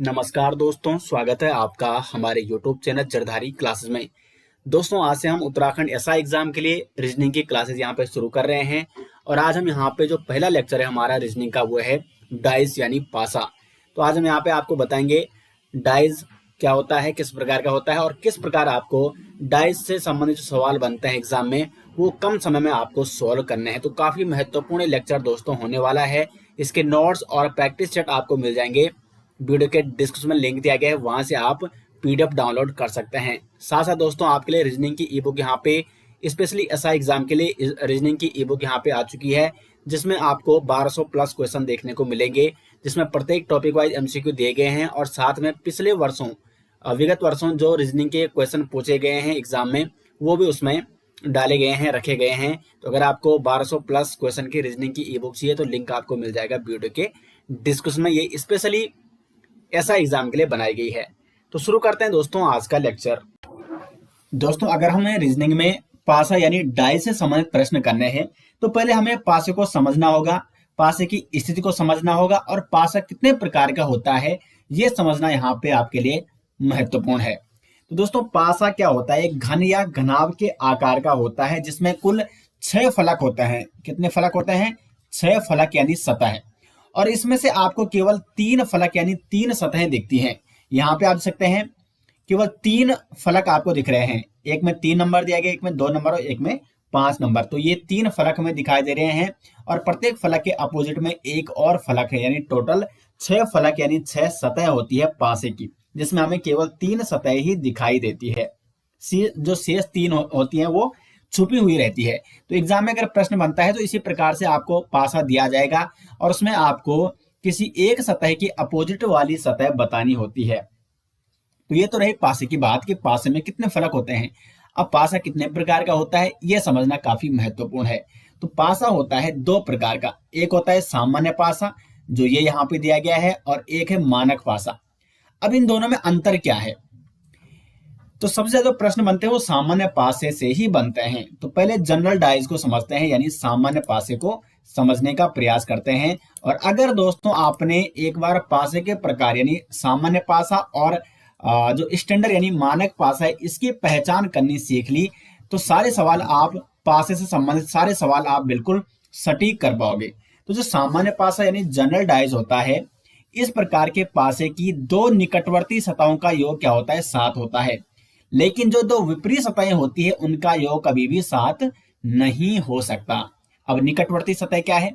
नमस्कार दोस्तों, स्वागत है आपका हमारे YouTube चैनल जरधारी क्लासेस में। दोस्तों, आज से हम उत्तराखंड एसआई एग्जाम के लिए रीजनिंग की क्लासेस यहाँ पे शुरू कर रहे हैं और आज हम यहाँ पे जो पहला लेक्चर है हमारा रीजनिंग का वो है डाइस यानी पासा। तो आज हम यहाँ पे आपको बताएंगे डाइस क्या होता है, किस प्रकार का होता है और किस प्रकार आपको डाइस से संबंधित जो सवाल बनते हैं एग्जाम में वो कम समय में आपको सोल्व करने हैं। तो काफी महत्वपूर्ण लेक्चर दोस्तों होने वाला है। इसके नोट्स और प्रैक्टिस सेट आपको मिल जाएंगे। वीडियो के डिस्क्रिप्शन में लिंक दिया गया है, वहां से आप पीडीएफ डाउनलोड कर सकते हैं। साथ साथ दोस्तों आपके लिए रीजनिंग की ई बुक यहाँ पे स्पेशली एसआई एग्जाम के लिए रीजनिंग की ई बुक यहाँ पे आ चुकी है, जिसमें आपको 1200 प्लस क्वेश्चन देखने को मिलेंगे, जिसमें प्रत्येक टॉपिक वाइज एमसीक्यू दिए गए हैं और साथ में पिछले वर्षों विगत वर्षों जो रीजनिंग के क्वेश्चन पूछे गए हैं एग्जाम में वो भी उसमें डाले गए हैं, रखे गए हैं। तो अगर आपको 1200 प्लस क्वेश्चन की रीजनिंग की ई बुक चाहिए तो लिंक आपको मिल जाएगा वीडियो के डिस्क्रिप्शन में। ये स्पेशली ऐसा एग्जाम के लिए बनाई गई है। तो शुरू करते हैं दोस्तों आज का लेक्चर। दोस्तों, अगर हमें रीजनिंग में पासा यानी डाइस से संबंधित प्रश्न करने हैं तो पहले हमें पासे को समझना होगा, पासे की स्थिति को समझना होगा और पासा कितने प्रकार का होता है ये समझना यहाँ पे आपके लिए महत्वपूर्ण है। तो दोस्तों, पासा क्या होता है? एक घन या घनाभ के आकार का होता है जिसमें कुल 6 फलक होते हैं। कितने फलक होते हैं? 6 फलक यानी सतह। और इसमें से आपको केवल 3 फलक यानी 3 सतहें दिखती हैं। यहाँ पे आप देख सकते हैं केवल 3 फलक आपको दिख रहे हैं। एक में 3 नंबर दिया गया, एक में 2 नंबर और एक में 5 नंबर। तो ये 3 फलक हमें दिखाई दे रहे हैं और प्रत्येक फलक के अपोजिट में एक और फलक है, यानी टोटल 6 फलक यानी 6 सतह होती है पासे की, जिसमें हमें केवल 3 सतह ही दिखाई देती है। जो शेष 3 होती है वो छुपी हुई रहती है। तो एग्जाम में अगर प्रश्न बनता है तो इसी प्रकार से आपको पासा दिया जाएगा और उसमें आपको किसी एक सतह की अपोजिट वाली सतह बतानी होती है। तो ये तो रही पासे की बात कि पासे में कितने फलक होते हैं। अब पासा कितने प्रकार का होता है ये समझना काफी महत्वपूर्ण है। तो पासा होता है 2 प्रकार का। एक होता है सामान्य पासा, जो ये यहाँ पे दिया गया है, और एक है मानक पासा। अब इन दोनों में अंतर क्या है? तो सबसे ज्यादा प्रश्न बनते हैं वो सामान्य पासे से ही बनते हैं। तो पहले जनरल डाइस को समझते हैं, यानी सामान्य पासे को समझने का प्रयास करते हैं। और अगर दोस्तों आपने एक बार पासे के प्रकार यानी सामान्य पासा और जो स्टैंडर्ड यानी मानक पासा है इसकी पहचान करनी सीख ली तो सारे सवाल आप पासे से संबंधित सारे सवाल आप बिल्कुल सटीक कर पाओगे। तो जो सामान्य पासा यानी जनरल डाइस होता है, इस प्रकार के पासे की 2 निकटवर्ती सतहों का योग क्या होता है? 7 होता है। लेकिन जो 2 विपरीत सतहें होती है उनका योग कभी भी 7 नहीं हो सकता। अब निकटवर्ती सतह क्या है?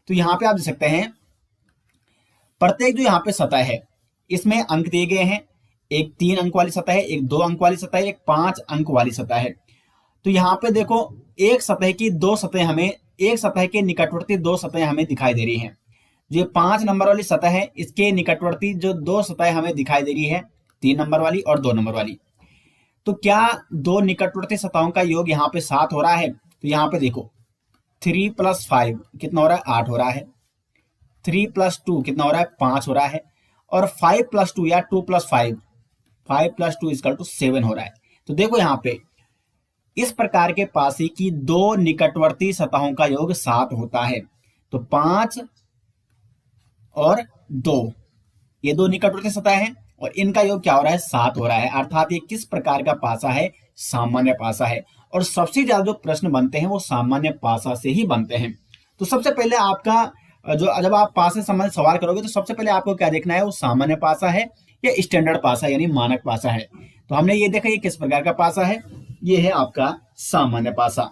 तो यहाँ पे आप देख सकते हैं प्रत्येक जो यहाँ पे सतह है इसमें अंक दिए गए हैं। एक 3 अंक वाली सतह है, एक 2 अंक वाली सतह है, एक 5 अंक वाली सतह है। तो यहाँ पे देखो एक सतह की 2 सतह हमें, एक सतह के निकटवर्ती 2 सतह हमें दिखाई दे रही है। जो 5 नंबर वाली सतह है इसके निकटवर्ती जो 2 सतह हमें दिखाई दे रही है, 3 नंबर वाली और 2 नंबर वाली। तो क्या 2 निकटवर्ती सतहों का योग यहाँ पे 7 हो रहा है? तो यहाँ पे देखो 3 + 5 कितना हो रहा है? 8 हो रहा है। 3 + 2 कितना हो रहा है? 5 हो रहा है। और 5 + 2 या 2 + 5, 5 + 2 = 7 हो रहा है। तो देखो यहाँ पे इस प्रकार के पासे की 2 निकटवर्ती सतहों का योग 7 होता है। तो 5 और 2 ये 2 निकटवर्ती सतह हैं और इनका योग क्या हो रहा है? 7 हो रहा है। अर्थात ये किस प्रकार का पासा है? सामान्य पासा है। और सबसे ज्यादा जो प्रश्न बनते हैं वो सामान्य पासा से ही बनते हैं। तो सबसे पहले आपका जब आप पासे संबंधित सवाल करोगे तो सबसे पहले आपको क्या देखना है? वो सामान्य पासा है या स्टैंडर्ड पासा यानी मानक पासा है। तो हमने ये देखा ये किस प्रकार का पासा है, ये है आपका सामान्य पासा।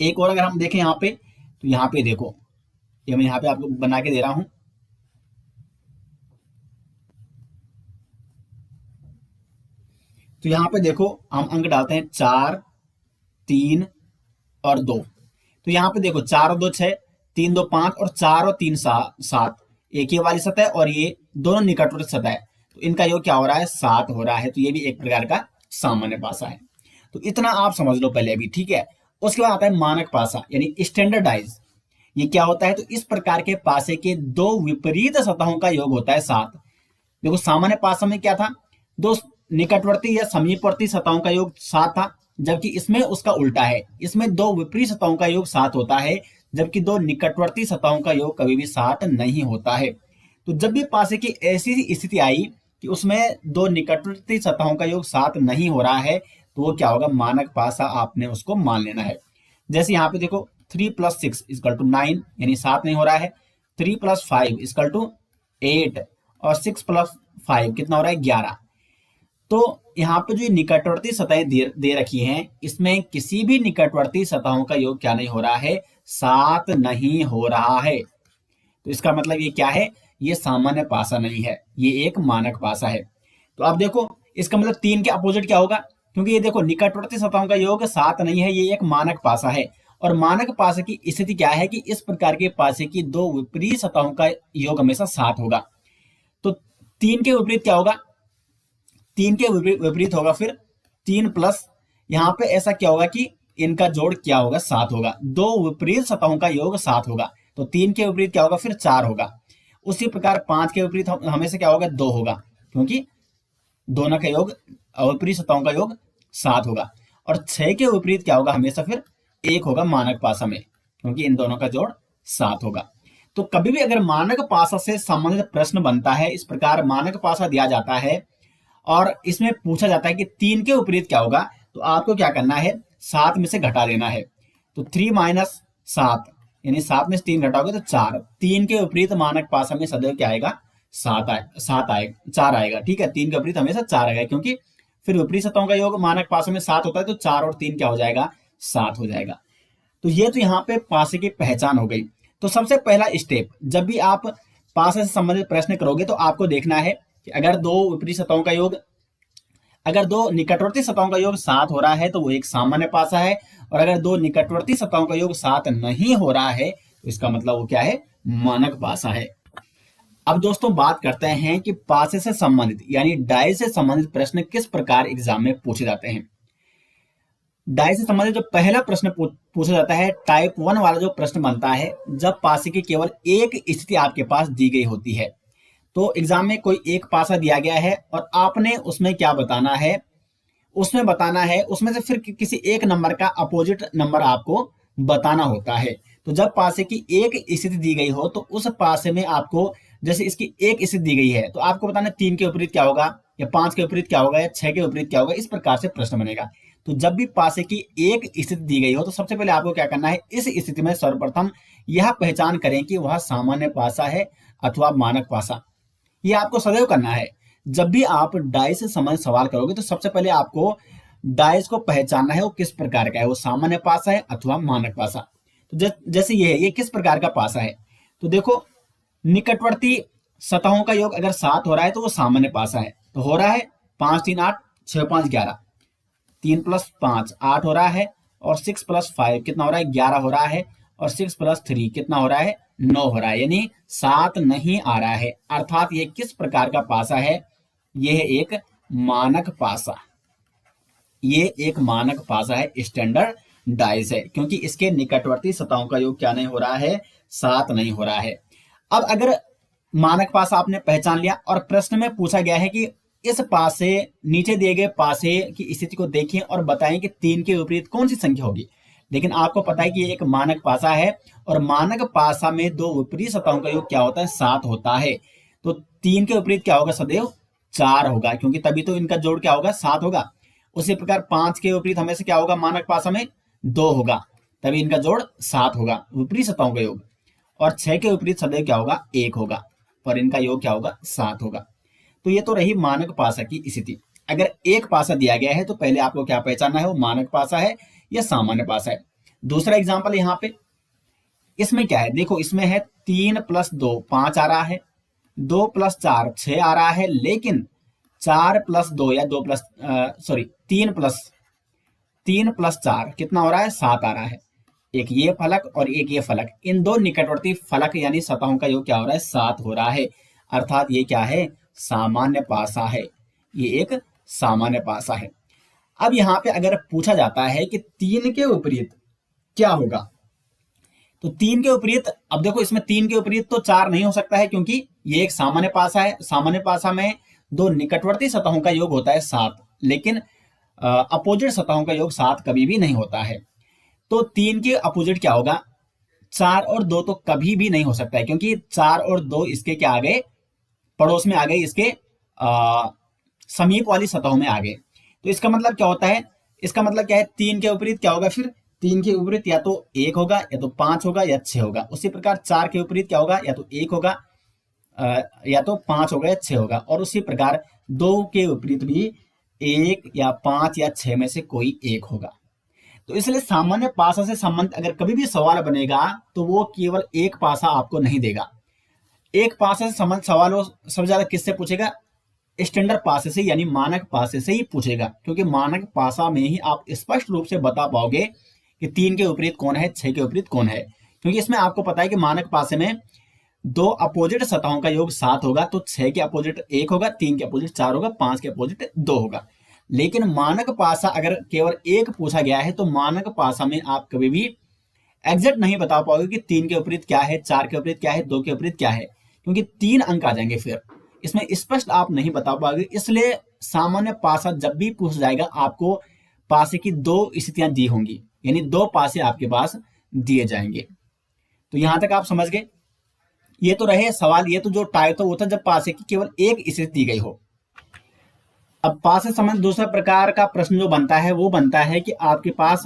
एक और अगर हम देखें यहाँ पे तो यहाँ पे देखो, ये मैं यहाँ पे आपको बना के दे रहा हूं। तो यहाँ पे देखो हम अंक डालते हैं 4, 3 और 2। तो यहाँ पे देखो 4 और 2 6, 3 2 5 और 4 और 3 7। एक ही वाली सतह और ये दोनों निकटवर्ती सतह है, तो इनका योग क्या हो रहा है? 7 हो रहा है। तो ये भी एक प्रकार का सामान्य पासा है। तो इतना आप समझ लो पहले अभी, ठीक है। उसके बाद आता है मानक पासा यानी स्टैंडर्डाइज। ये क्या होता है? तो इस प्रकार के पासे के 2 विपरीत सतहों का योग होता है 7। देखो सामान्य पासा में क्या था? 2 निकटवर्ती या समीपवर्ती सतहों का योग 7 था, जबकि इसमें उसका उल्टा है। इसमें 2 विपरीत सतहों का योग 7 होता है, जबकि 2 निकटवर्ती सतहों का योग कभी भी 7 नहीं होता है। तो जब भी पासे की ऐसी स्थिति आई कि उसमें दो निकटवर्ती सतहों का योग 7 नहीं हो रहा है, तो वो क्या होगा, मानक पासा आपने उसको मान लेना है। जैसे यहाँ पे देखो 3 + 6 = 9, यानी 7 नहीं हो रहा है। 3 + 5 = 8 और 6 + 5 कितना हो रहा है, 11। तो यहाँ पे जो निकटवर्ती सतहें दे रखी हैं, इसमें किसी भी निकटवर्ती सतहों का योग क्या नहीं हो रहा है, 7 नहीं हो रहा है। तो इसका मतलब ये क्या है, ये सामान्य पासा नहीं है, ये एक मानक पासा है। तो आप देखो इसका मतलब 3 के अपोजिट क्या होगा, क्योंकि ये देखो निकटवर्ती सतहों का योग 7 नहीं है, ये एक मानक पासा है। और मानक पासे की स्थिति क्या है कि इस प्रकार के पासे की दो विपरीत सतहों का योग हमेशा 7 होगा। तो 3 के विपरीत क्या होगा, 3 के विपरीत होगा फिर 3 प्लस, यहाँ पे ऐसा क्या होगा कि इनका जोड़ क्या होगा, 7 होगा। दो विपरीत सतहों का योग 7 होगा, तो 3 के विपरीत क्या होगा, फिर 4 होगा। उसी प्रकार 5 के विपरीत हमेशा क्या होगा, 2 होगा, क्योंकि दोनों का योग, विपरीत सतहों का योग 7 होगा। और 6 के विपरीत क्या होगा, हमेशा फिर 1 होगा मानक पासा में, क्योंकि इन दोनों का जोड़ 7 होगा। तो कभी भी अगर मानक पासा से संबंधित प्रश्न बनता है, इस प्रकार मानक पासा दिया जाता है और इसमें पूछा जाता है कि 3 के विपरीत क्या होगा, तो आपको क्या करना है, 7 में से घटा देना है। तो 3 - 7 यानी 7 में से 3 घटाओगे तो 4। 3 के विपरीत मानक पासा में सदैव क्या आएगा, 4 आएगा। ठीक है, 3 के विपरीत हमेशा 4 आएगा, क्योंकि फिर विपरीत सतहों का योग मानक पासा में 7 होता है, तो 4 और 3 क्या हो जाएगा, 7 हो जाएगा। तो ये तो यहाँ पे पासे की पहचान हो गई। तो सबसे पहला स्टेप, जब भी आप पासे से संबंधित प्रश्न करोगे तो आपको देखना है कि अगर दो विपरीत सतहों का योग, अगर दो निकटवर्ती सतहों का योग 7 हो रहा है तो वो एक सामान्य पासा है, और अगर दो निकटवर्ती सतहों का योग 7 नहीं हो रहा है तो इसका मतलब वो क्या है, मानक पासा है। अब दोस्तों बात करते हैं कि पासे से संबंधित यानी डाई से संबंधित प्रश्न किस प्रकार एग्जाम में पूछे जाते हैं। डाई से संबंधित जो पहला प्रश्न पूछा जाता है, टाइप 1 वाला जो प्रश्न बनता है, जब पासे की केवल एक स्थिति आपके पास दी गई होती है। तो एग्जाम में कोई एक पासा दिया गया है और आपने उसमें क्या बताना है, उसमें बताना है, उसमें से फिर किसी एक नंबर का अपोजिट नंबर आपको बताना होता है। तो जब पासे की एक स्थिति दी गई हो तो उस पासे में आपको, जैसे इसकी एक स्थिति दी गई है तो आपको बताना 3 के विपरीत क्या होगा, या 5 के विपरीत क्या होगा, या 6 के विपरीत क्या होगा, इस प्रकार से प्रश्न बनेगा। तो जब भी पासे की एक स्थिति दी गई हो तो सबसे पहले आपको क्या करना है, इस स्थिति में सर्वप्रथम यह पहचान करें कि वह सामान्य पासा है अथवा मानक पासा। यह आपको सदैव करना है। जब भी आप डाई से संबंधित सवाल करोगे तो सबसे पहले आपको डाइस को पहचानना है, वो किस प्रकार का है, वो सामान्य पासा है अथवा मानक पासा। तो जैसे ये है, ये किस प्रकार का पासा है, तो देखो निकटवर्ती सतहों का योग अगर 7 हो रहा है तो वो सामान्य पासा है। तो हो रहा है 5 3 8 6 5 11, 3 + 5 8 हो रहा है, और 6 + 5 कितना हो रहा है, 11 हो रहा है, और 6 + 3 कितना हो रहा है, 9 हो रहा है, यानी 7 नहीं आ रहा है। अर्थात ये किस प्रकार का पासा है, ये है एक मानक पासा। ये एक मानक पासा है, स्टैंडर्ड डाइस है, क्योंकि इसके निकटवर्ती सतहों का योग क्या नहीं हो रहा है, 7 नहीं हो रहा है। अब अगर मानक पासा आपने पहचान लिया और प्रश्न में पूछा गया है कि इस पासे, नीचे दिए गए पासे की स्थिति को देखें और बताएं कि 3 के विपरीत कौन सी संख्या होगी। लेकिन आपको पता है कि ये एक मानक पासा है और मानक पासा में दो विपरीत सतहों का योग क्या होता है, 7 होता है। तो 3 के विपरीत क्या होगा, सदैव 4 होगा, क्योंकि तभी तो इनका जोड़ क्या होगा, 7 होगा। उसी प्रकार 5 के विपरीत हमेशा क्या होगा, मानक पासा में 2 होगा, तभी इनका जोड़ 7 होगा, विपरीत सतहों का योग। और 6 के विपरीत सदैव क्या होगा, 1 होगा, पर इनका योग क्या होगा, 7 होगा। तो ये तो रही मानक पासा की स्थिति। अगर एक पासा दिया गया है तो पहले आपको क्या पहचानना है, वो मानक पासा है या सामान्य पासा है। दूसरा एग्जांपल यहाँ पे, इसमें क्या है, देखो इसमें है 3 + 2 5 आ रहा है, 2 + 4 6 आ रहा है, लेकिन 4 + 2 या 3 + 4 कितना हो रहा है, 7 आ रहा है। एक ये फलक और एक ये फलक, इन दो निकटवर्ती फलक यानी सतहों का योग क्या हो रहा है, 7 हो रहा है। अर्थात ये क्या है, सामान्य पासा है, ये एक सामान्य पासा है। अब यहाँ पे अगर पूछा जाता है कि 3 के विपरीत क्या होगा, तो 3 के विपरीत, अब देखो इसमें 3 के विपरीत तो 4 नहीं हो सकता है, क्योंकि ये एक सामान्य पासा है। सामान्य पासा में दो निकटवर्ती सतहों का योग होता है 7, लेकिन अपोजिट सतहों का योग 7 कभी भी नहीं होता है। तो 3 के अपोजिट क्या होगा, 4 और 2 तो कभी भी नहीं हो सकता है, क्योंकि 4 और 2 इसके क्या आ गए, पड़ोस में आ गए, इसके समीप वाली सतहों में आ गए। तो इसका मतलब क्या होता है, इसका मतलब क्या है, 3 के विपरीत क्या होगा, फिर 3 के विपरीत या तो 1 होगा, या तो 5 होगा, या 6 होगा। उसी प्रकार 4 के विपरीत क्या होगा, या तो 1 होगा, या तो 5 होगा, या 6 होगा। और उसी प्रकार 2 के विपरीत भी 1 या 5 या 6 में से कोई एक होगा। तो इसलिए सामान्य पासा से संबंध अगर कभी भी सवाल बनेगा तो वो केवल एक पासा आपको नहीं देगा। एक पासे से संबंध सवाल वो सबसे ज्यादा किससे पूछेगा, स्टैंडर्ड पासे से, यानी मानक पासे से ही पूछेगा, क्योंकि मानक पासा में ही आप स्पष्ट रूप से बता पाओगे कि 3 के विपरीत कौन है, 6 के विपरीत कौन है। क्योंकि इसमें आपको पता है कि मानक पासे में 2 अपोजिट सतहों का योग 7 होगा, तो 6 के अपोजिट 1 होगा, 3 के अपोजिट 4 होगा, 5 के अपोजिट 2 होगा। लेकिन मानक पासा अगर केवल एक पूछा गया है तो मानक पासा में आप कभी भी एग्जैक्ट नहीं बता पाओगे कि 3 के विपरीत क्या है, 4 के विपरीत क्या है, 2 के विपरीत क्या है, क्योंकि 3 अंक आ जाएंगे, फिर इसमें स्पष्ट आप नहीं बता पाओगे। इसलिए सामान्य पासा जब भी पूछ जाएगा आपको पासे की 2 स्थितियां दी होंगी, यानी 2 पासे आपके पास दिए जाएंगे। तो यहां तक आप समझ गए। ये तो रहे सवाल, ये तो जो टाइप था वो था जब पासे की केवल एक स्थिति दी गई हो। अब पासे संबंध दूसरा प्रकार का प्रश्न जो बनता है वो बनता है कि आपके पास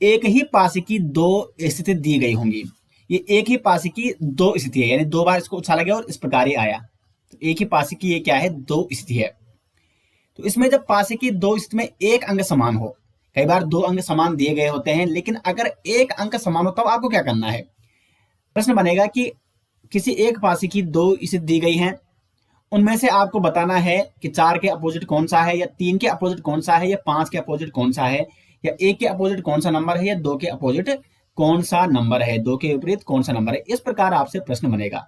एक ही पासे की 2 स्थिति दी गई होंगी। ये एक ही पासे की 2 स्थिति है, यानी 2 बार इसको उछाला गया और इस प्रकार ही आया। तो एक ही पासे की ये क्या है, 2 स्थिति है। तो इसमें जब पासे की 2 स्थिति में एक अंक समान हो, कई बार 2 अंक समान दिए गए होते हैं, लेकिन अगर एक अंक समान हो तब आपको क्या करना है। प्रश्न बनेगा कि किसी एक पासे की 2 स्थिति दी गई है, उनमें से आपको बताना है कि 4 के अपोजिट कौन सा है, या 3 के अपोजिट कौन सा है, या 5 के अपोजिट कौन सा है, या 1 के अपोजिट कौन सा नंबर है, या 2 के अपोजिट कौन सा नंबर है, 2 के विपरीत कौन सा नंबर है। इस प्रकार आपसे प्रश्न बनेगा,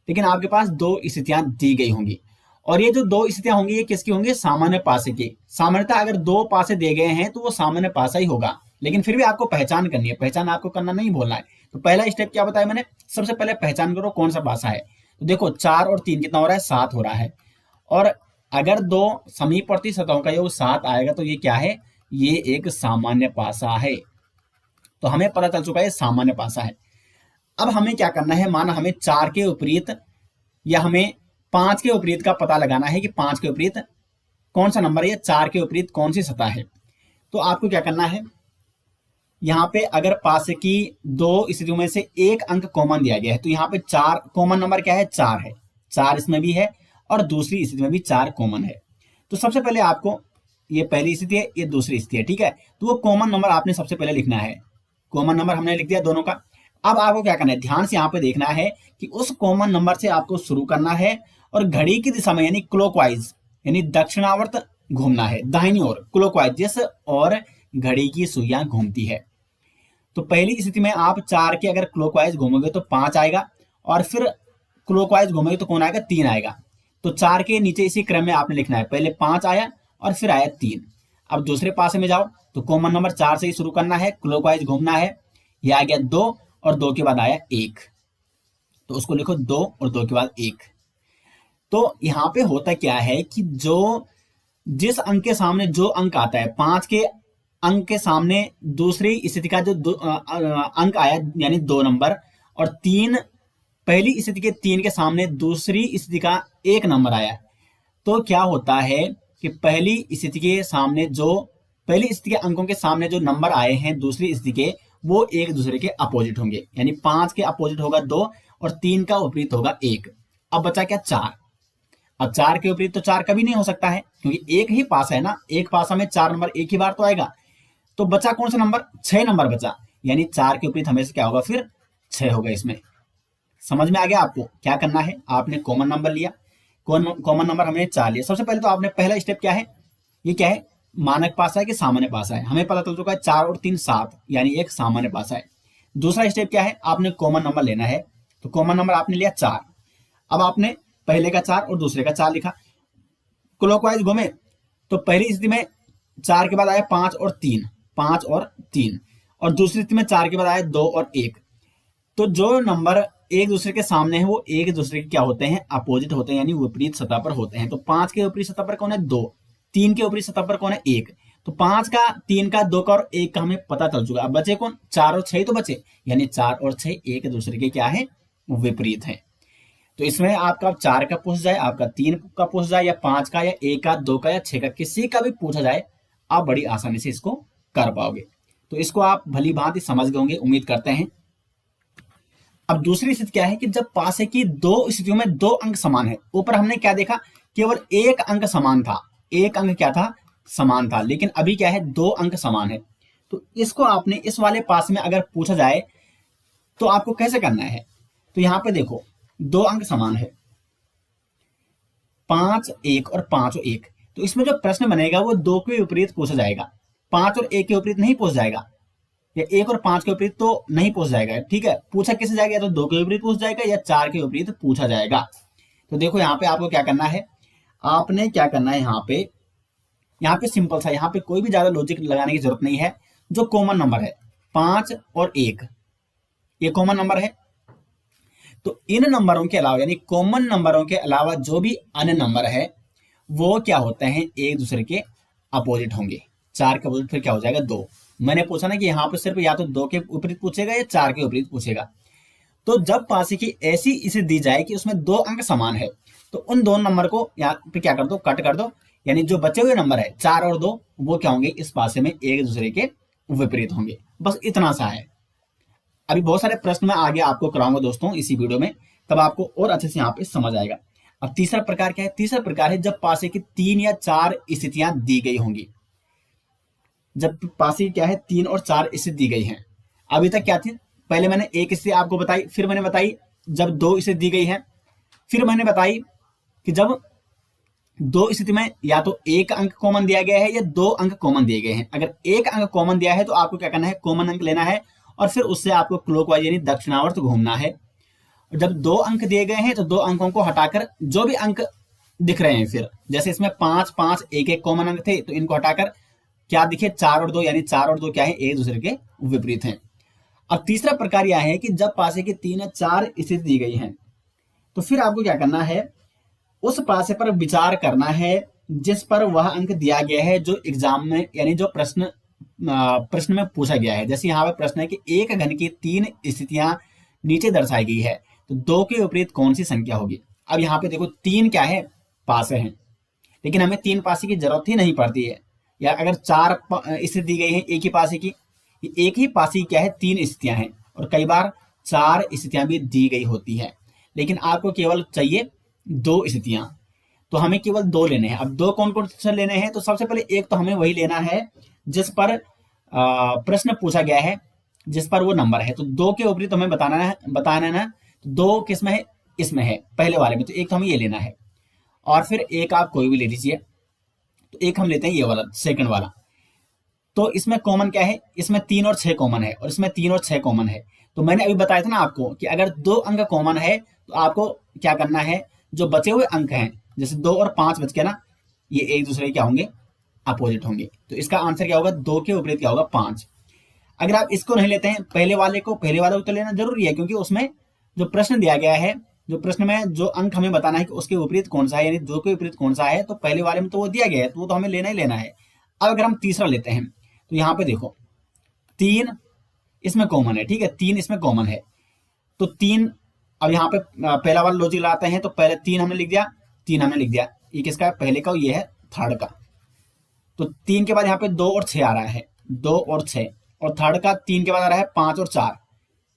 लेकिन आपके पास 2 स्थितियां दी गई होंगी। और ये जो 2 स्थितियां होंगी ये किसकी होंगी, सामान्य पासे की। सामान्यतः अगर 2 पासे दिए गए हैं तो वो सामान्य पासा ही होगा, लेकिन फिर भी आपको पहचान करनी है। पहचान आपको करना नहीं बोलना है। तो पहला स्टेप क्या बताया मैंने, सबसे पहले पहचान करो कौन सा पासा है। तो देखो 4 और 3 कितना हो रहा है, 7 हो रहा है। और अगर 2 समीपवर्ती सतहों का योग 7 आएगा तो ये क्या है, ये एक सामान्य पासा है। तो हमें पता चल चुका है सामान्य पासा है। अब हमें क्या करना है, माना हमें 4 के विपरीत या हमें 5 के विपरीत का पता लगाना है कि 5 के विपरीत कौन सा नंबर है या 4 के विपरीत कौन सी सतह है। तो आपको क्या करना है, यहाँ पे अगर पासे की 2 स्थितियों में से एक अंक कॉमन दिया गया है तो यहाँ पे 4 कॉमन नंबर क्या है, 4 है। 4 इसमें भी है और दूसरी स्थिति में भी 4 कॉमन है। तो सबसे पहले आपको, ये पहली स्थिति है, ये दूसरी स्थिति है, ठीक है। तो वो कॉमन नंबर आपने सबसे पहले लिखना है। कॉमन नंबर हमने लिख दिया दोनों का। अब आपको क्या करना है, ध्यान से यहाँ पे देखना है कि उस कॉमन नंबर से आपको शुरू करना है और घड़ी की दिशा में यानी क्लॉकवाइज, यानी दक्षिणावर्त घूमना है, दाहिनी ओर क्लॉकवाइज, जिस और घड़ी की सुइयां घूमती है। तो पहली स्थिति में आप 4 के अगर क्लॉकवाइज घूमोगे तो 5 आएगा, और फिर क्लॉकवाइज घूमोगे तो कौन आएगा, 3 आएगा। तो 4 के नीचे इसी क्रम में आपने लिखना है, पहले 5 आया और फिर आया 3। अब दूसरे पासे में जाओ तो कॉमन नंबर 4 से ही शुरू करना है, क्लॉकवाइज घूमना है। यह आ गया 2 और 2 के बाद आया 1, तो उसको लिखो 2 और 2 के बाद 1। तो यहां पे होता क्या है कि जो जिस अंक के सामने जो अंक आता है, 5 के अंक के सामने दूसरी स्थिति का जो अंक आया यानी 2 नंबर, और 3 पहली स्थिति के 3 के सामने दूसरी स्थिति का 1 नंबर आया, तो क्या होता है कि पहली स्थिति के सामने जो पहली स्थिति के अंकों के सामने जो नंबर आए हैं दूसरी स्थिति के, वो एक दूसरे के अपोजिट होंगे। यानी 5 के अपोजिट होगा 2 और 3 का विपरीत होगा 1। अब बचा क्या, 4। अब 4 के विपरीत तो 4 कभी नहीं हो सकता है, क्योंकि एक ही पासा है ना, एक पासा में 4 नंबर एक ही बार तो आएगा। तो बचा कौन सा नंबर, 6 नंबर बचा, यानी 4 के विपरीत हमेशा क्या होगा, फिर 6 होगा। इसमें समझ में आ गया आपको क्या करना है। आपने कॉमन नंबर लिया, कॉमन नंबर हमने 4 लिया। सबसे पहले तो आपने पहला स्टेप क्या है, ये क्या है, मानक पासा है कि सामान्य पासा है। हमें पता चल चुका है 4 और 3 7, यानी एक सामान्य पासा है। दूसरा स्टेप क्या है, आपने कॉमन नंबर लेना है। तो कॉमन नंबर आपने लिया 4। अब आपने पहले का 4 और दूसरे का 4 लिखा। क्लॉकवाइज घूमे तो पहली स्थिति में 4 के बाद आया 5 और 3, 5 और 3, और दूसरी स्थिति में 4 के बाद आया 2 और 1। तो जो नंबर एक दूसरे के सामने है वो एक दूसरे के क्या होते हैं, अपोजिट होते हैं, यानी विपरीत सतह पर होते हैं। तो 5 के विपरीत सतह पर कौन है, 2। 3 के विपरीत सतह पर कौन है, 1। तो 5 का, 3 का, 2 का और 1 का हमें पता चल चुका। अब बचे कौन, 4 और 6 तो बचे, यानी 4 और 6 एक दूसरे के क्या है, विपरीत है। तो इसमें आपका 4 का पूछ जाए, आपका 3 का पूछ जाए, या 5 का, या 1 का, 2 का, या 6 का, किसी का भी पूछा जाए, आप बड़ी आसानी से इसको कर पाओगे। तो इसको आप भली भांति समझ गए होंगे, उम्मीद करते हैं। अब दूसरी स्थिति क्या है कि जब पासे की दो स्थितियों में दो अंक समान है। ऊपर हमने क्या देखा, केवल एक अंक समान था, एक अंक क्या था, समान था। लेकिन अभी क्या है, दो अंक समान है। तो इसको आपने इस वाले पास में अगर पूछा जाए तो आपको कैसे करना है। तो यहां पे देखो, दो अंक समान है, 5 1 और 5 और 1। तो इसमें जो प्रश्न बनेगा वो दो के विपरीत पूछा जाएगा, 5 और 1 के विपरीत नहीं पूछ जाएगा, या 1 और 5 के विपरीत तो नहीं पूछ जाएगा। ठीक है, पूछा किससे जाएगा, या तो 2 के विपरीत पूछ जाएगा या 4 के विपरीत पूछा जाएगा। तो देखो यहाँ पे आपको क्या करना है, आपने क्या करना है, यहाँ पे सिंपल सा, यहाँ पे कोई भी ज्यादा लॉजिक लगाने की जरूरत नहीं है। जो कॉमन नंबर है 5 और 1, ये कॉमन नंबर है। तो इन नंबरों के अलावा, यानी कॉमन नंबरों के अलावा जो भी अन्य नंबर है वो क्या होते हैं, एक दूसरे के अपोजिट होंगे। 4 के अपोजिट फिर क्या हो जाएगा, 2। मैंने पूछा ना कि यहाँ पे सिर्फ या तो 2 के विपरीत पूछेगा या 4 के विपरीत पूछेगा। तो जब पासे की ऐसी इसे दी जाए कि उसमें दो अंक समान है, तो उन दोनों नंबर को यहाँ पे क्या कर दो, कट कर दो। यानी जो बचे हुए नंबर है 4 और 2, वो क्या होंगे, इस पासे में एक दूसरे के विपरीत होंगे। बस इतना सा है। अभी बहुत सारे प्रश्न मैं आगे आपको कराऊंगा दोस्तों इसी वीडियो में, तब आपको और अच्छे से यहाँ पे समझ आएगा। अब तीसरा प्रकार क्या है, तीसरा प्रकार है जब पासे की 3 या 4 स्थितियां दी गई होंगी। जब पासे की क्या है, 3 और 4 स्थिति दी गई हैं। अभी तक क्या थी, पहले मैंने एक स्थिति आपको बताई, फिर मैंने बताई जब 2 स्थिति दी गई है, फिर मैंने बताई कि जब 2 स्थिति में या तो एक अंक कॉमन दिया गया है या 2 अंक कॉमन दिए गए हैं। अगर एक अंक कॉमन दिया है तो आपको क्या करना है, कॉमन अंक लेना है और फिर उससे आपको क्लॉकवाइज यानी दक्षिणावर्त घूमना है। जब 2 अंक दिए गए हैं तो 2 अंकों को हटाकर जो भी अंक दिख रहे हैं, फिर जैसे इसमें 5 5 1 1 कॉमन अंक थे, तो इनको हटाकर क्या दिखे, 4 और 2, यानी 4 और 2 क्या है, एक दूसरे के विपरीत हैं। अब तीसरा प्रकार यह है कि जब पासे की 3 या 4 स्थिति दी गई है, तो फिर आपको क्या करना है, उस पासे पर विचार करना है जिस पर वह अंक दिया गया है जो एग्जाम में, यानी जो प्रश्न में पूछा गया है। जैसे यहाँ पे प्रश्न है कि एक घन की 3 स्थितियां नीचे दर्शाई गई है, तो 2 के विपरीत कौन सी संख्या होगी। अब यहाँ पे देखो 3 क्या है, पासे हैं, लेकिन हमें 3 पासे की जरूरत ही नहीं पड़ती है। या अगर 4 स्थिति दी गई है एक ही पासे की, एक ही पासे की क्या है, 3 स्थितियां हैं, और कई बार 4 स्थितियां भी दी गई होती है, लेकिन आपको केवल चाहिए 2 स्थितियां। तो हमें केवल 2 लेने हैं। अब 2 कौन कौन से लेने हैं, तो सबसे पहले एक तो हमें वही लेना है जिस पर प्रश्न पूछा गया है, जिस पर वो नंबर है। तो 2 के ऊपरी तो हमें बताना है ना, तो 2 किस में है, इसमें है, पहले वाले में। तो एक तो हमें ये लेना है, और फिर एक आप कोई भी ले लीजिए। तो एक हम लेते हैं ये वाला, सेकंड वाला। तो इसमें कॉमन क्या है, इसमें 3 और 6 कॉमन है, और इसमें 3 और 6 कॉमन है। तो मैंने अभी बताया था ना आपको कि अगर 2 अंक कॉमन है तो आपको क्या करना है, जो बचे हुए अंक हैं, जैसे 2 और 5 बच के ना, ये एक दूसरे के क्या होंगे, अपोजिट होंगे। तो इसका आंसर क्या होगा, 2 के विपरीत क्या होगा, 5। अगर आप इसको नहीं लेते हैं, पहले वाले को तो लेना जरूरी है, क्योंकि उसमें जो प्रश्न दिया गया है, जो प्रश्न में जो अंक हमें बताना है कि उसके विपरीत कौन सा है, यानी 2 के विपरीत कौन सा है, तो पहले वाले में तो वो दिया गया है, तो वो तो हमें लेना ही लेना है। अब अगर हम तीसरा लेते हैं, तो यहाँ पे देखो 3 इसमें कॉमन है, ठीक है, 3 इसमें कॉमन है। तो 3, अब यहाँ पे पहला वाला लॉजिक लाते हैं, तो पहले 3 हमने लिख दिया, 3 हमने लिख दिया, ये किसका है, पहले का, ये है थर्ड का। तो 3 के बाद यहाँ पे 2 और 6 आ रहा है, 2 और 6, और थर्ड का 3 के बाद आ रहा है 5 और 4,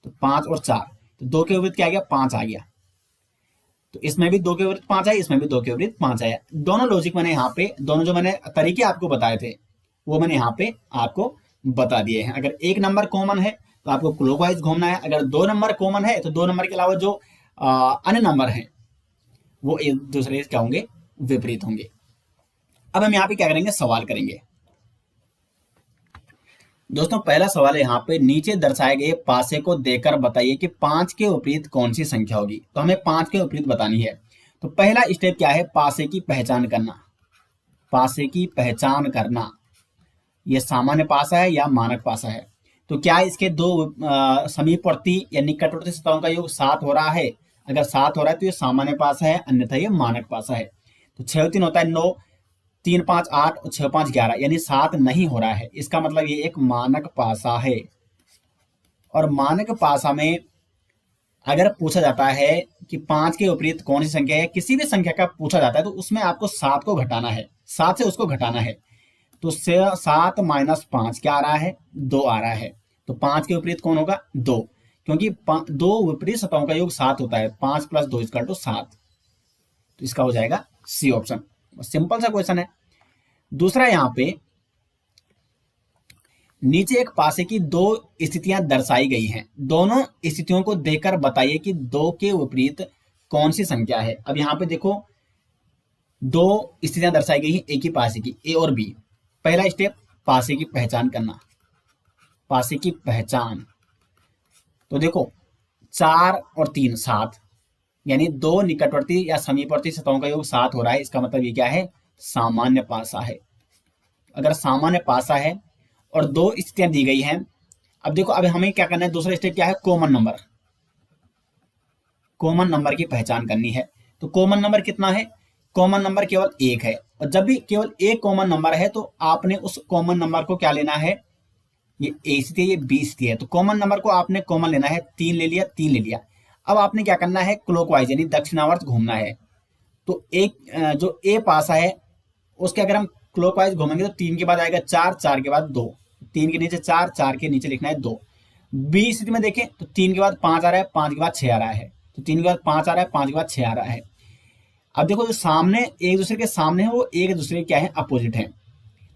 तो 5 और 4, तो 2 के विपरीत क्या आ गया, 5 आ गया। तो इसमें भी 2 के विपरीत 5 आया, इसमें भी 2 के विपरीत 5 आया। दोनों लॉजिक मैंने यहाँ पे, दोनों जो मैंने तरीके आपको बताए थे वो मैंने यहाँ पे आपको बता दिए हैं। अगर एक नंबर कॉमन है तो आपको क्लॉकवाइज घूमना है, अगर 2 नंबर कॉमन है तो 2 नंबर के अलावा जो अन्य नंबर हैं वो एक दूसरे से क्या होंगे, विपरीत होंगे। अब हम यहाँ पे क्या करेंगे, सवाल करेंगे। दोस्तों पहला सवाल है यहाँ पे, नीचे दर्शाए गए पासे को देखकर बताइए कि 5 के विपरीत कौन सी संख्या होगी। तो हमें 5 के विपरीत बतानी है। तो पहला स्टेप क्या है, पासे की पहचान करना। पासे की पहचान करना, ये सामान्य पासा है या मानक पासा है। तो क्या इसके दो समीपवर्ती या निकटवर्ती सतहों का योग 7 हो रहा है। अगर 7 हो रहा है तो ये सामान्य पासा है, अन्यथा ये मानक पासा है। तो 6 3 होता है 9, 3 5 8 और 6 5 11, यानी 7 नहीं हो रहा है। इसका मतलब ये एक मानक पासा है। और मानक पासा में अगर पूछा जाता है कि 5 के विपरीत कौन सी संख्या है, किसी भी संख्या का पूछा जाता है, तो उसमें आपको 7 को घटाना है, 7 से उसको घटाना है। तो 7 - 5 क्या आ रहा है, 2 आ रहा है। तो 5 के विपरीत कौन होगा, 2, क्योंकि 2 विपरीत सतहों का योग 7 होता है। 5 + 2 = 7। तो इसका हो जाएगा सी ऑप्शन। सिंपल सा क्वेश्चन है। दूसरा, यहाँ पे नीचे एक पासे की दो स्थितियां दर्शाई गई हैं। दोनों स्थितियों को देखकर बताइए कि 2 के विपरीत कौन सी संख्या है। अब यहाँ पे देखो, दो स्थितियां दर्शाई गई हैं एक ही पासे की, ए और बी। पहला स्टेप, पासे की पहचान करना। पासे की पहचान, तो देखो 4 और 3 7, यानी दो निकटवर्ती या समीपवर्ती सतहों का योग 7 हो रहा है। इसका मतलब ये क्या है, सामान्य पासा है। अगर सामान्य पासा है और दो स्थितियां दी गई हैं, अब देखो, अब हमें क्या करना है, दूसरा स्टेप क्या है, कॉमन नंबर। कॉमन नंबर की पहचान करनी है। तो कॉमन नंबर कितना है, कॉमन नंबर केवल एक है। और जब भी केवल एक कॉमन नंबर है, तो आपने उस कॉमन नंबर को क्या लेना है, ये ए स्थिति है, ये बी स्थिति है। तो कॉमन नंबर को आपने कॉमन लेना है। 3 ले लिया, 3 ले लिया। अब आपने क्या करना है, क्लॉकवाइज यानी दक्षिणावर्त घूमना है। तो एक जो ए पासा है, उसके अगर हम क्लॉकवाइज घूमेंगे तो 3 के बाद आएगा 4, 4 के बाद 2, 3 के नीचे 4, 4 के नीचे लिखना है 2। बी स्थिति में देखें तो 3 के बाद 5 आ रहा है, 5 के बाद 6 आ रहा है। तो 3 के बाद 5 आ रहा है, 5 के बाद 6 आ रहा है। अब देखो, जो सामने एक दूसरे के सामने है, वो एक दूसरे के क्या है, अपोजिट है।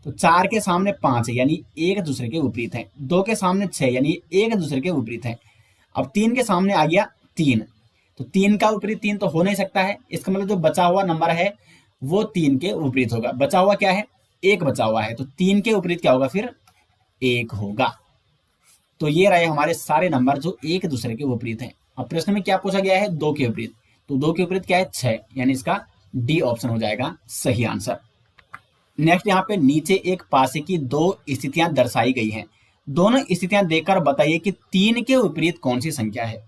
तो 4 के सामने 5 है, यानी एक दूसरे के विपरीत है। 2 के सामने 6, यानी एक दूसरे के विपरीत है। अब 3 के सामने आ गया 3, तो 3 का विपरीत 3 तो हो नहीं सकता है। इसका मतलब जो बचा हुआ नंबर है वो 3 के विपरीत होगा। बचा हुआ क्या है, 1 बचा हुआ है। तो 3 के विपरीत क्या होगा, फिर 1 होगा। तो ये रहे हमारे सारे नंबर जो एक दूसरे के विपरीत हैं। अब प्रश्न में क्या पूछा गया है, 2 के विपरीत। तो 2 के विपरीत क्या है, 6, यानी इसका डी ऑप्शन हो जाएगा सही आंसर। नेक्स्ट, यहाँ पे नीचे एक पासे की दो स्थितियां दर्शाई गई हैं। दोनों स्थितियां देखकर बताइए कि 3 के विपरीत कौन सी संख्या है।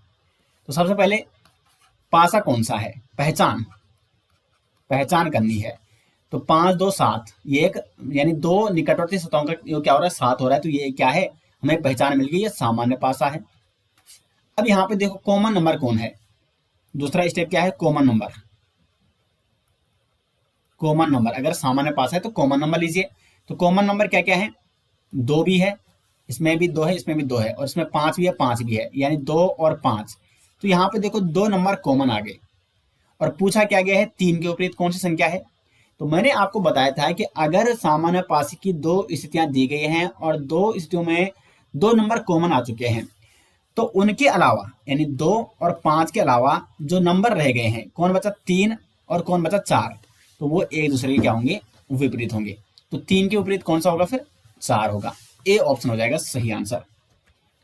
तो सबसे पहले पासा कौन सा है, पहचान पहचान करनी है। तो 5 2 7, ये एक यानी दो निकटवर्ती सतहों का योग क्या हो रहा है, 7 हो रहा है। तो ये क्या है, हमें पहचान मिल गई, ये सामान्य पासा है। अब यहाँ पे देखो, कॉमन नंबर कौन है। दूसरा स्टेप क्या है, कॉमन नंबर। कॉमन नंबर, अगर सामान्य पासा है तो कॉमन नंबर लीजिए। तो कॉमन नंबर क्या क्या है, 2 भी है, इसमें भी 2 है, इसमें भी 2 है, और इसमें 5 भी है, 5 भी है, यानी 2 और 5। तो यहाँ पे देखो, 2 नंबर कॉमन आ गए। और पूछा क्या गया है, 3 के विपरीत कौन सी संख्या है। तो मैंने आपको बताया था कि अगर सामान्य पासी की दो स्थितियां दी गई हैं और दो स्थितियों में 2 नंबर कॉमन आ चुके हैं, तो उनके अलावा यानी 2 और 5 के अलावा जो नंबर रह गए हैं, कौन बचा, 3 और कौन बचा, 4, तो वो एक दूसरे के क्या होंगे, विपरीत होंगे। तो 3 के विपरीत कौन सा होगा, फिर 4 होगा। ए ऑप्शन हो जाएगा सही आंसर।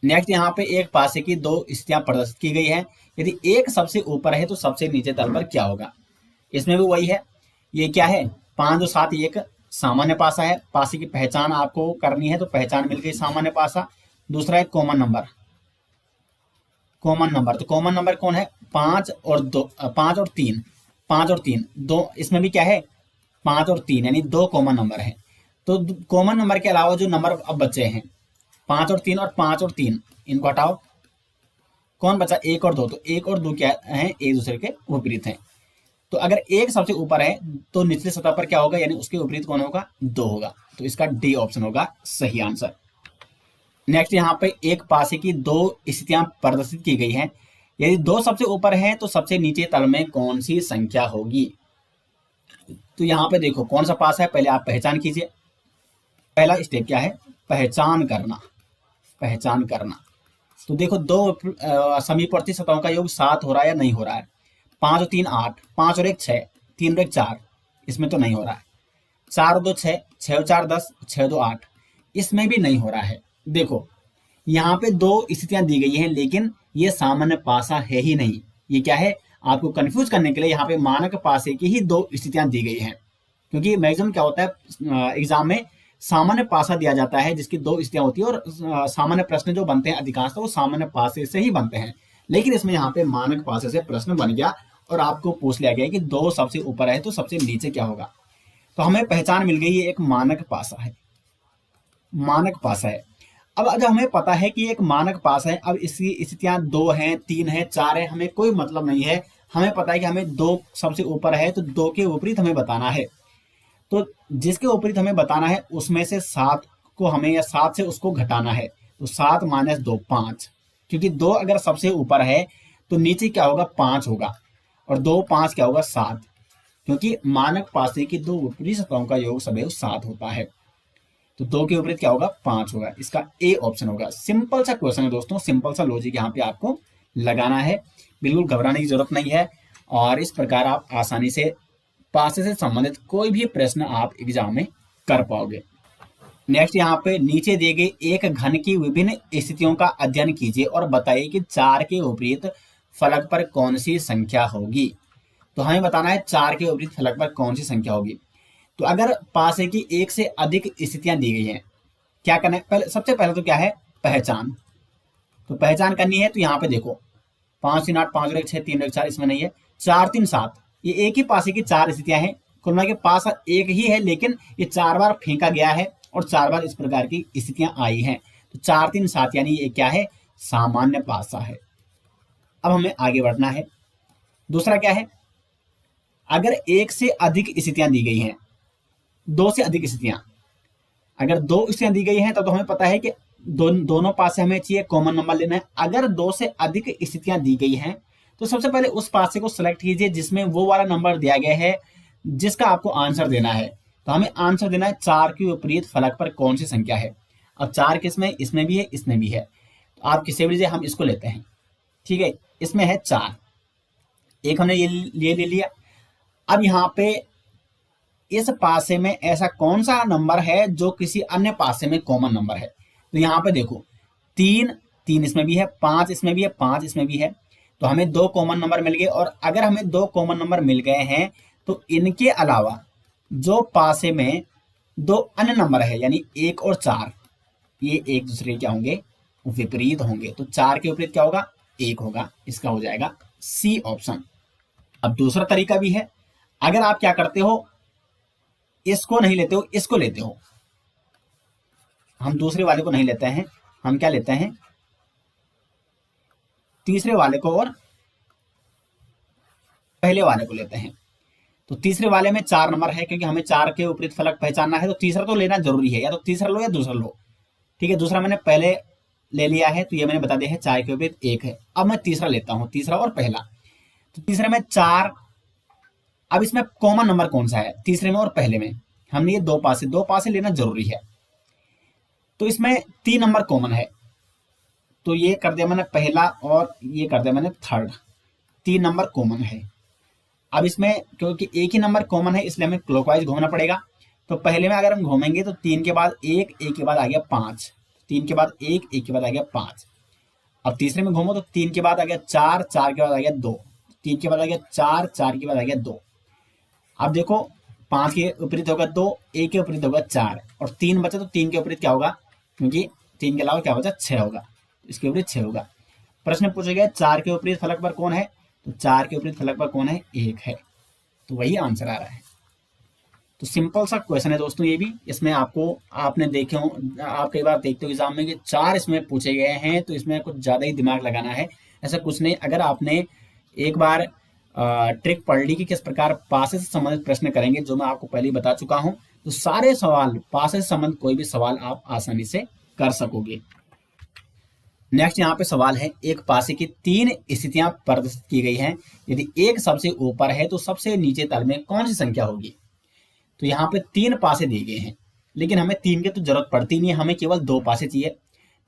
नेक्स्ट, यहाँ पे एक पासे की दो स्थितियां प्रदर्शित की गई है। यदि एक सबसे ऊपर है तो सबसे नीचे तल पर क्या होगा। इसमें भी वही है, ये क्या है, 5 2 7, एक सामान्य पासा है। पासे की पहचान आपको करनी है, तो पहचान मिल गई, सामान्य पासा। दूसरा है कॉमन नंबर। कॉमन नंबर, तो कॉमन नंबर कौन है, 5 और 2, 5 और 3, 5 और 3 दो, इसमें भी क्या है, 5 और 3, यानी 2 कॉमन नंबर है। तो कॉमन नंबर के अलावा जो नंबर अब बचे हैं, 5 और 3 और 5 और 3, इनको हटाओ, कौन बचा, 1 और 2। तो 1 और 2 क्या है, एक दूसरे के विपरीत हैं। तो अगर एक सबसे ऊपर है तो निचले सतह पर क्या होगा, यानी उसके विपरीत कौन होगा, 2 होगा। तो इसका डी ऑप्शन होगा सही आंसर। नेक्स्ट, यहाँ पे एक पासे की दो स्थितियां प्रदर्शित की गई हैं। यदि 2 सबसे ऊपर है तो सबसे नीचे तल में कौन सी संख्या होगी। तो यहाँ पे देखो, कौन सा पासा है, पहले आप पहचान कीजिए। पहला स्टेप क्या है, पहचान करना। पहचान करना, तो देखो, दो समीपवर्ती सतहों का योग 7 हो रहा है या नहीं हो रहा है। 5 और 3 8, 5 और 1 6, 3 और 1 4, इसमें तो नहीं हो रहा है। 4 और 2 6, 6 और 4 10, 6 और 2 8, इसमें भी नहीं हो रहा है। देखो, यहाँ पे दो स्थितियां दी गई हैं, लेकिन ये सामान्य पासा है ही नहीं। ये क्या है, आपको कंफ्यूज करने के लिए यहाँ पे मानक पासे की ही दो स्थितियां दी गई हैं। क्योंकि मैक्सिमम क्या होता है, एग्जाम में सामान्य पासा दिया जाता है जिसकी दो स्थितियां होती है, और सामान्य प्रश्न जो बनते हैं अधिकांश वो सामान्य पासे से ही बनते हैं। लेकिन इसमें यहाँ पे मानक पासे से प्रश्न बन गया और आपको पूछ लिया गया कि 2 सबसे ऊपर है तो सबसे नीचे क्या होगा। तो हमें पहचान मिल गई, ये एक मानक पासा है। मानक पासा है। अब जब हमें पता है कि एक मानक पास है, अब इसकी स्थितियां 2 हैं, 3 हैं, 4 हैं, हमें कोई मतलब नहीं है। हमें पता है कि हमें 2 सबसे ऊपर है, तो 2 के विपरीत हमें बताना है। तो जिसके विपरीत हमें बताना है उसमें से 7 को हमें, या 7 से उसको घटाना है। तो 7 माइनस 2 5, क्योंकि 2 अगर सबसे ऊपर है तो नीचे क्या होगा, 5 होगा, और 2 5 क्या होगा, 7, क्योंकि मानक पासे की 2 विपरीत सतहों का योग सदैव 7 होता है। तो 2 के विपरीत क्या होगा, 5 होगा। इसका ए ऑप्शन होगा। सिंपल सा क्वेश्चन है दोस्तों, सिंपल सा लॉजिक यहाँ पे आपको लगाना है, बिल्कुल घबराने की जरूरत नहीं है। और इस प्रकार आप आसानी से पासे से संबंधित कोई भी प्रश्न आप एग्जाम में कर पाओगे। नेक्स्ट यहाँ पे नीचे दिए गए एक घन की विभिन्न स्थितियों का अध्ययन कीजिए और बताइए कि 4 के विपरीत फलक पर कौन सी संख्या होगी। तो हमें बताना है 4 के विपरीत फलक पर कौन सी संख्या होगी। तो अगर पासे की 1 से अधिक स्थितियां दी गई हैं, क्या करना है, पहले सबसे पहले तो क्या है, पहचान। तो पहचान करनी है, तो यहाँ पे देखो 5 3 8 5 1 6 3 1 4, इसमें नहीं है। 4 3 7, ये एक ही पासे की 4 स्थितियां हैं। कुल मिला के पास एक ही है, लेकिन ये 4 बार फेंका गया है और 4 बार इस प्रकार की स्थितियां आई हैं। तो 4 3 7 यानी ये क्या है, सामान्य पासा है। अब हमें आगे बढ़ना है। दूसरा क्या है, अगर 1 से अधिक स्थितियां दी गई हैं, 2 से अधिक स्थितियां, अगर 2 स्थितियां दी गई हैं तो हमें पता है कि दोनों पास से हमें चाहिए कॉमन नंबर लेना है। अगर 2 से अधिक स्थितियां दी गई हैं तो सबसे पहले उस पासे को सिलेक्ट कीजिए जिसमें वो वाला नंबर दिया गया है जिसका आपको आंसर देना है। तो हमें आंसर देना है 4 के विपरीत फलक पर कौन सी संख्या है। अब 4 किसमें, इसमें भी है, इसमें भी है, तो आप किसी भी लीजिए, हम इसको लेते हैं। ठीक है, इसमें है 4, एक हमने ये ले लिया। अब यहाँ पे इस पासे में ऐसा कौन सा नंबर है जो किसी अन्य पासे में कॉमन नंबर है। तो यहाँ पे देखो 3 3 इसमें भी है, 5 इसमें भी है, 5 इसमें भी है, तो हमें 2 कॉमन नंबर मिल गए। और अगर हमें 2 कॉमन नंबर मिल गए हैं तो इनके अलावा जो पासे में 2 अन्य नंबर है, यानी 1 और 4, ये एक दूसरे क्या होंगे, विपरीत होंगे। तो 4 के विपरीत क्या होगा, 1 होगा। इसका हो जाएगा सी ऑप्शन। अब दूसरा तरीका भी है, अगर आप क्या करते हो, इसको नहीं लेते हो, इसको लेते हो। हम दूसरे वाले को नहीं लेते हैं, हम क्या लेते हैं, तीसरे वाले को और पहले वाले को लेते हैं। तो तीसरे वाले में 4 नंबर है, क्योंकि हमें 4 के विपरीत फलक पहचानना है, तो तीसरा तो लेना जरूरी है, या तो तीसरा लो या दूसरा लो। ठीक है, दूसरा मैंने पहले ले लिया है, तो ये मैंने बता दिया है 4 के विपरीत 1 है। अब मैं तीसरा लेता हूं, तीसरा और पहला। तो तीसरे में 4, अब इसमें कॉमन नंबर कौन सा है, तीसरे में और पहले में, हमने ये 2 पासे लेना जरूरी है। तो इसमें 3 नंबर कॉमन है, तो ये कर दिया मैंने पहला और ये कर दिया मैंने थर्ड, 3 नंबर कॉमन है। अब इसमें क्योंकि एक ही नंबर कॉमन है इसलिए हमें क्लॉकवाइज घूमना पड़ेगा। तो पहले में अगर हम घूमेंगे तो 3 के बाद 1, 1 के बाद आ गया 5, 3 के बाद 1, 1 के बाद आ गया 5। अब तीसरे में घूमो तो 3 के बाद आ गया 4, 4 के बाद आ गया 2, 3 के बाद आ गया 4, 4 के बाद आ गया 2। अब देखो 5 के विपरीत होगा 2, 1 के विपरीत होगा 4, और 3 बचा, तो 3 के विपरीत क्या होगा, क्योंकि 3 के अलावा क्या बचा, 6 होगा, इसके विपरीत 6 होगा। प्रश्न पूछा गया 4 के विपरीत फलक पर कौन है, तो 4 के विपरीत फलक पर कौन है, 1 है, तो वही आंसर आ रहा है। तो सिंपल सा क्वेश्चन है दोस्तों ये भी। इसमें आपको, आपने देखे हो, आप कई बार देखते हो एग्जाम में कि 4 इसमें पूछे गए हैं, तो इसमें कुछ ज़्यादा ही दिमाग लगाना है, ऐसा कुछ नहीं। अगर आपने एक बार ट्रिक पढ़ ली कि किस प्रकार पासे से संबंधित प्रश्न करेंगे, जो मैं आपको पहले ही बता चुका हूं, तो सारे सवाल, पासे से संबंधित कोई भी सवाल आप आसानी से कर सकोगे। नेक्स्ट यहाँ पे सवाल है, एक पासे की 3 स्थितियां प्रदर्शित की गई हैं, यदि एक सबसे ऊपर है तो सबसे नीचे तल में कौन सी संख्या होगी। तो यहाँ पे 3 पासे दिए गए हैं, लेकिन हमें 3 की तो जरूरत पड़ती नहीं है, हमें केवल 2 पासे चाहिए।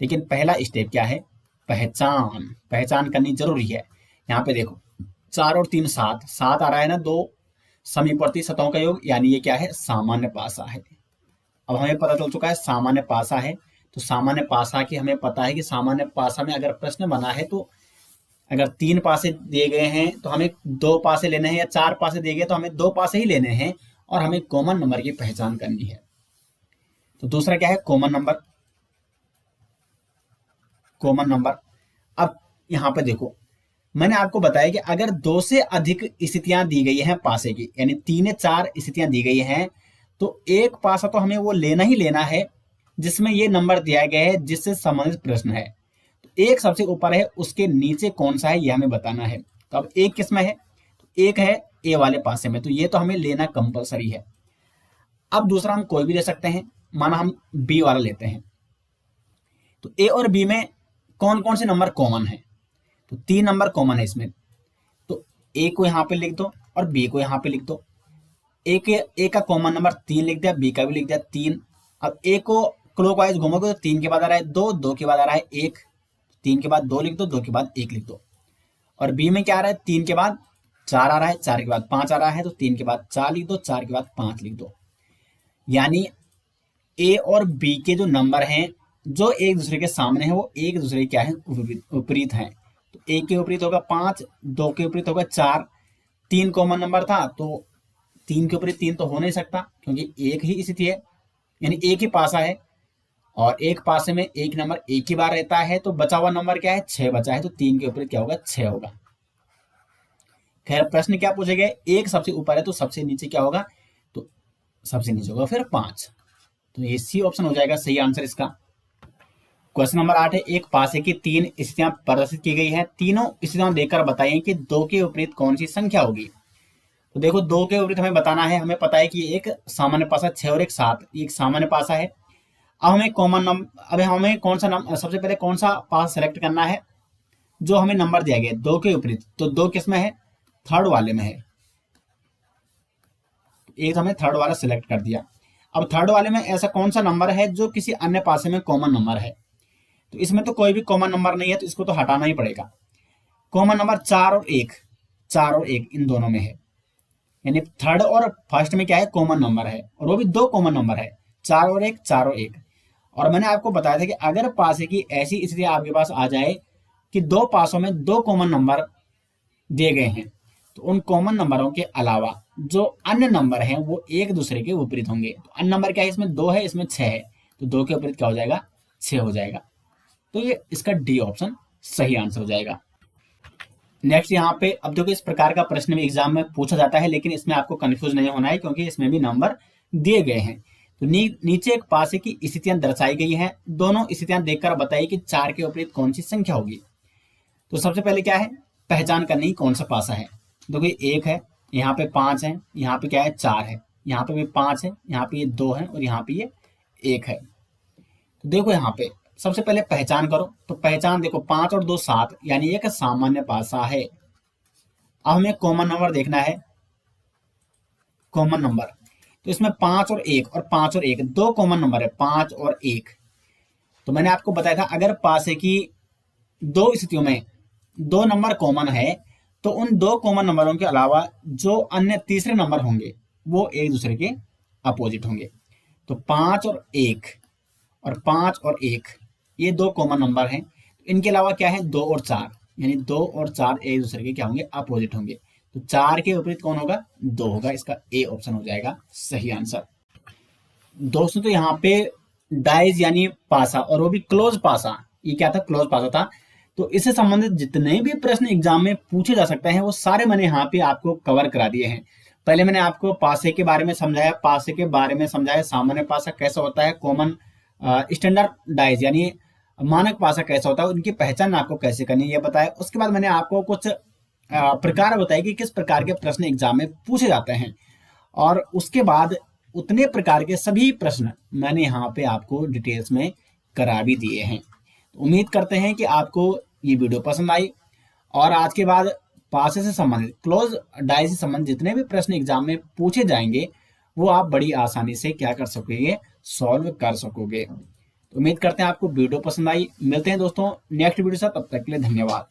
लेकिन पहला स्टेप क्या है, पहचान, पहचान करनी जरूरी है। यहाँ पे देखो 4 और 3 7, 7 आ रहा है ना, 2 समीपवर्ती सतहों का योग, यानी ये क्या है, सामान्य पासा है। अब हमें पता चल चुका है सामान्य पासा है, तो सामान्य पासा की हमें पता है कि सामान्य पासा में अगर प्रश्न बना है तो अगर 3 पासे दिए गए हैं तो हमें 2 पासे लेने हैं, या 4 पासे दिए गए तो हमें 2 पासे ही लेने हैं, और हमें कॉमन नंबर की पहचान करनी है। तो दूसरा क्या है, कॉमन नंबर, कॉमन नंबर। अब यहाँ पे देखो मैंने आपको बताया कि अगर 2 से अधिक स्थितियां दी गई हैं पासे की, यानी 3 या 4 स्थितियां दी गई हैं, तो एक पासा तो हमें वो लेना ही लेना है जिसमें ये नंबर दिया गया है जिससे संबंधित प्रश्न है। तो एक सबसे ऊपर है, उसके नीचे कौन सा है ये हमें बताना है। तो अब एक किसमें है, तो एक है ए वाले पासे में, तो ये तो हमें लेना कंपलसरी है। अब दूसरा हम कोई भी ले सकते हैं, माना हम बी वाला लेते हैं। तो ए और बी में कौन कौन से नंबर कॉमन है, तो 3 नंबर कॉमन है इसमें। तो ए को यहाँ पे लिख दो और बी को यहाँ पे लिख दो। ए का कॉमन नंबर 3 लिख दिया, बी का भी लिख दिया 3। अब ए को क्लॉकवाइज घूमोगे तो 3 के बाद आ रहा है 2, 2 के बाद आ रहा है 1, 3 के बाद 2 लिख दो, 2 के बाद 1 लिख दो। और बी में क्या आ रहा है, 3 के बाद 4 आ रहा है, 4 के बाद 5 आ रहा है, तो 3 के बाद 4 लिख दो, 4 के बाद 5 लिख दो। यानी ए और बी के जो नंबर हैं जो एक दूसरे के सामने है वो एक दूसरे के क्या है, विपरीत हैं। तो ए के विपरीत होगा 5, 2 के विपरीत होगा 4, 3 कॉमन नंबर था तो 3 के विपरीत 3 तो हो नहीं सकता क्योंकि एक ही स्थिति है, यानी एक ही पासा है और एक पासे में एक नंबर एक ही बार रहता है, तो बचा हुआ नंबर क्या है, 6 बचा है, तो 3 के विपरीत क्या होगा, 6 होगा। खैर प्रश्न क्या पूछे गए, एक सबसे ऊपर है तो सबसे नीचे क्या होगा, तो सबसे नीचे होगा फिर 5, तो ये सी ऑप्शन हो जाएगा सही आंसर इसका। क्वेश्चन नंबर 8 है, एक पासे की 3 स्थितियां प्रदर्शित की गई है, तीनों स्थितियां देकर बताइए कि 2 के विपरीत कौन सी संख्या होगी। तो देखो 2 के विपरीत हमें बताना है, हमें पता है कि एक सामान्य पासा 6 और एक 7, एक सामान्य पासा है। अब हमें कॉमन नंबर, अब हमें कौन सा नंबर, सबसे पहले कौन सा पास सेलेक्ट करना है जो हमें नंबर दिया गया 2 के विपरीत, तो 2 किस में है, थर्ड वाले में है। एक हमने थर्ड वाला सिलेक्ट कर दिया। अब थर्ड वाले में ऐसा कौन सा नंबर है जो किसी अन्य पासे में कॉमन नंबर है, तो इसमें तो कोई भी कॉमन नंबर नहीं है तो इसको तो हटाना ही पड़ेगा। कॉमन नंबर 4 और 1, 4 और 1 इन दोनों में है, यानी थर्ड और फर्स्ट में क्या है, कॉमन नंबर है, और वो भी 2 कॉमन नंबर है, 4 और 1, 4 और 1। और मैंने आपको बताया था कि अगर पासे की ऐसी स्थिति आपके पास आ जाए कि 2 पासों में 2 कॉमन नंबर दिए गए हैं, तो उन कॉमन नंबरों के अलावा जो अन्य नंबर हैं वो एक दूसरे के विपरीत होंगे। तो अन्य नंबर क्या है, इसमें 2 है, इसमें 6 है, तो 2 के विपरीत क्या हो जाएगा, 6 हो जाएगा। तो ये इसका डी ऑप्शन सही आंसर हो जाएगा। नेक्स्ट यहाँ पे अब देखो इस प्रकार का प्रश्न भी एग्जाम में पूछा जाता है, लेकिन इसमें आपको कंफ्यूज नहीं होना है क्योंकि इसमें भी नंबर दिए गए हैं। तो नीचे एक पासे की स्थितियां दर्शाई गई हैं, दोनों स्थितियां देखकर बताइए कि 4 के विपरीत कौन सी संख्या होगी। तो सबसे पहले क्या है, पहचान करनी है कौन सा पासा है। देखो ये 1 है, यहाँ पे 5 है, यहाँ पे क्या है 4 है, यहाँ पे भी 5 है, यहाँ पे ये 2 है और यहाँ पे ये 1 है। तो देखो यहाँ पे सबसे पहले पहचान करो, तो पहचान देखो 5 और 2 7, यानी एक सामान्य पासा है। अब हमें कॉमन नंबर देखना है, कॉमन नंबर, तो इसमें 5 और 1 और 5 और 1 2 कॉमन नंबर है, 5 और 1। तो मैंने आपको बताया था अगर पासे की 2 स्थितियों में 2 नंबर कॉमन है तो उन 2 कॉमन नंबरों के अलावा जो अन्य तीसरे नंबर होंगे वो एक दूसरे के अपोजिट होंगे। तो 5 और 1 और 5 और 1 ये 2 कॉमन नंबर हैं, इनके अलावा क्या है 2 और 4, यानी 2 और 4 एक दूसरे के क्या होंगे, अपोजिट होंगे। तो 4 के विपरीत कौन होगा, 2 होगा, इसका ए ऑप्शन हो जाएगा सही आंसर। दोस्तों तो यहाँ पे डाइज यानी पासा, और वो भी क्लोज पासा, ये क्या था, क्लोज पासा था। तो इससे संबंधित जितने भी प्रश्न एग्जाम में पूछे जा सकते हैं वो सारे मैंने यहाँ पे आपको कवर करा दिए हैं। पहले मैंने आपको पासे के बारे में समझाया, पासे के बारे में समझाया, सामान्य पासा कैसा होता है, कॉमन स्टैंडर्ड डाइज यानी मानक पासा कैसा होता है, उनकी पहचान आपको कैसे करनी है ये बताया। उसके बाद मैंने आपको कुछ प्रकार बताए कि किस प्रकार के प्रश्न एग्जाम में पूछे जाते हैं, और उसके बाद उतने प्रकार के सभी प्रश्न मैंने यहाँ पे आपको डिटेल्स में करा भी दिए हैं। उम्मीद करते हैं कि आपको ये वीडियो पसंद आई, और आज के बाद पासे से संबंधित, क्लोज डाइज से संबंधित जितने भी प्रश्न एग्जाम में पूछे जाएंगे वो आप बड़ी आसानी से क्या कर सकोगे, सॉल्व कर सकोगे। तो उम्मीद करते हैं आपको वीडियो पसंद आई। मिलते हैं दोस्तों नेक्स्ट वीडियो से, तब तक के लिए धन्यवाद।